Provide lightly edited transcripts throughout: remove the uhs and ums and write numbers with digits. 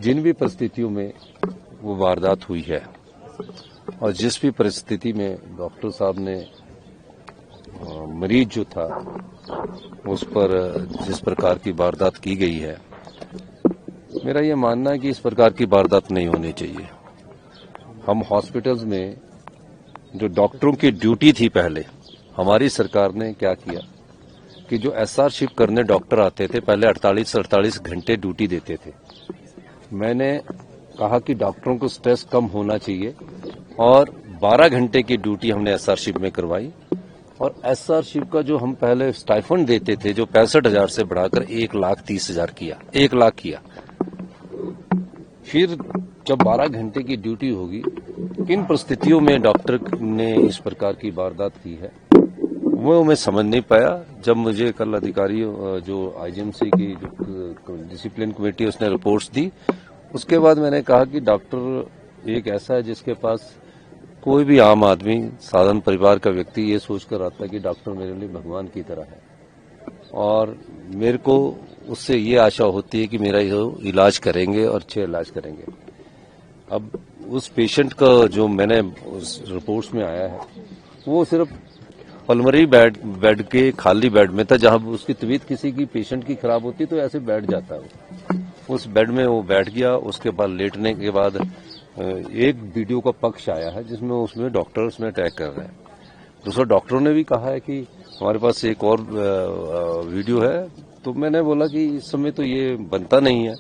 जिन भी परिस्थितियों में वो वारदात हुई है और जिस भी परिस्थिति में डॉक्टर साहब ने मरीज जो था उस पर जिस प्रकार की वारदात की गई है, मेरा ये मानना है कि इस प्रकार की वारदात नहीं होनी चाहिए। हम हॉस्पिटल्स में जो डॉक्टरों की ड्यूटी थी, पहले हमारी सरकार ने क्या किया कि जो एसआर शिफ्ट करने डॉक्टर आते थे, पहले 48 घंटे ड्यूटी देते थे। मैंने कहा कि डॉक्टरों को स्ट्रेस कम होना चाहिए और 12 घंटे की ड्यूटी हमने एसआर शिफ्ट में करवाई। और एसआर शिफ्ट का जो हम पहले स्टाइफंड देते थे, जो 65,000 से बढ़ाकर 1,30,000 किया, 1 लाख किया। फिर जब 12 घंटे की ड्यूटी होगी, किन परिस्थितियों में डॉक्टर ने इस प्रकार की वारदात की है, वो मैं समझ नहीं पाया। जब मुझे कल अधिकारी जो आईजीएमसी की जो डिसिप्लिन कमेटी उसने रिपोर्ट्स दी, उसके बाद मैंने कहा कि डॉक्टर एक ऐसा है जिसके पास कोई भी आम आदमी, साधारण परिवार का व्यक्ति ये सोचकर आता है कि डॉक्टर मेरे लिए भगवान की तरह है और मेरे को उससे ये आशा होती है कि मेरा ये इलाज करेंगे और अच्छे इलाज करेंगे। अब उस पेशेंट का जो मैंने उस रिपोर्ट्स में आया है, वो सिर्फ पल्मोनरी बेड के खाली बेड में था, जहां उसकी तबीयत किसी की पेशेंट की खराब होती तो ऐसे बैठ जाता है। उस बेड में वो बैठ गया। उसके बाद लेटने के बाद एक वीडियो का पक्ष आया है जिसमें उसमें डॉक्टर उसमें अटैक कर रहे हैं। दूसरा डॉक्टरों ने भी कहा है कि हमारे पास एक और वीडियो है। तो मैंने बोला कि इस समय तो ये बनता नहीं है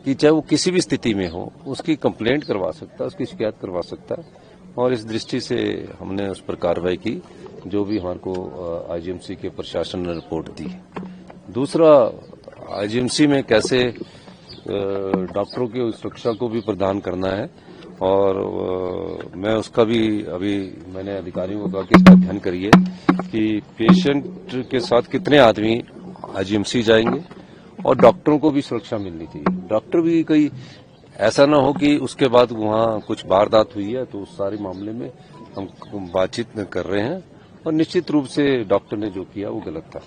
कि चाहे वो किसी भी स्थिति में हो, उसकी कंप्लेंट करवा सकता है, उसकी शिकायत करवा सकता है। और इस दृष्टि से हमने उस पर कार्रवाई की, जो भी हमारे को आईजीएमसी के प्रशासन ने रिपोर्ट दी। दूसरा, आईजीएमसी में कैसे डॉक्टरों की सुरक्षा को भी प्रदान करना है, और मैं उसका भी अभी मैंने अधिकारियों को कहा कि इसका ध्यान करिए कि पेशेंट के साथ कितने आदमी आईजीएमसी जाएंगे और डॉक्टरों को भी सुरक्षा मिलनी चाहिए। डॉक्टर भी कोई ऐसा ना हो कि उसके बाद वहां कुछ वारदात हुई है तो उस सारे मामले में हम बातचीत कर रहे हैं, और निश्चित रूप से डॉक्टर ने जो किया वो गलत था।